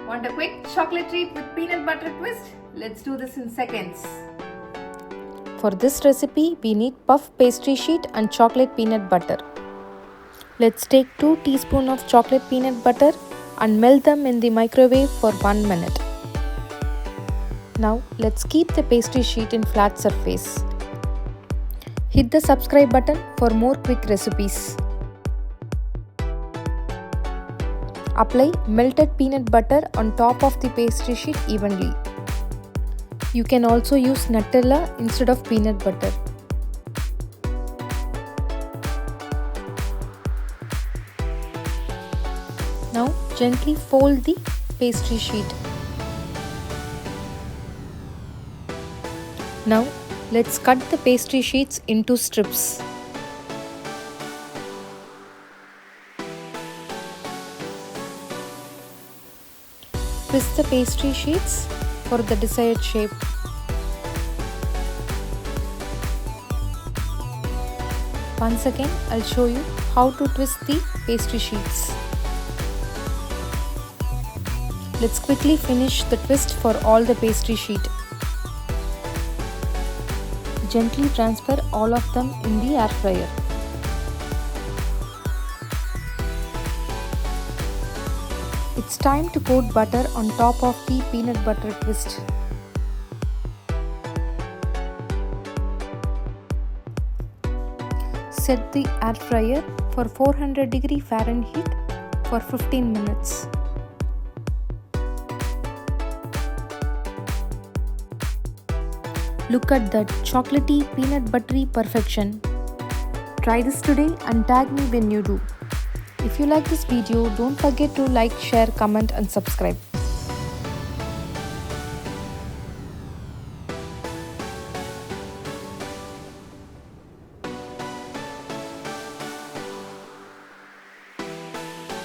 Want a quick chocolate treat with peanut butter twist? Let's do this in seconds. For this recipe, we need puff pastry sheet and chocolate peanut butter. Let's take 2 teaspoons of chocolate peanut butter and melt them in the microwave for 1 minute. Now let's keep the pastry sheet in flat surface. Hit the subscribe button for more quick recipes. Apply melted peanut butter on top of the pastry sheet evenly. You can also use Nutella instead of peanut butter. Now gently fold the pastry sheet. Now let's cut the pastry sheets into strips. Twist the pastry sheets for the desired shape. Once again, I'll show you how to twist the pastry sheets. Let's quickly finish the twist for all the pastry sheet. Gently transfer all of them in the air fryer. It's time to coat butter on top of the peanut butter twist. Set the air fryer for 400° Fahrenheit for 15 minutes. Look at that chocolatey peanut buttery perfection. Try this today and tag me when you do. If you like this video, don't forget to like, share, comment and subscribe.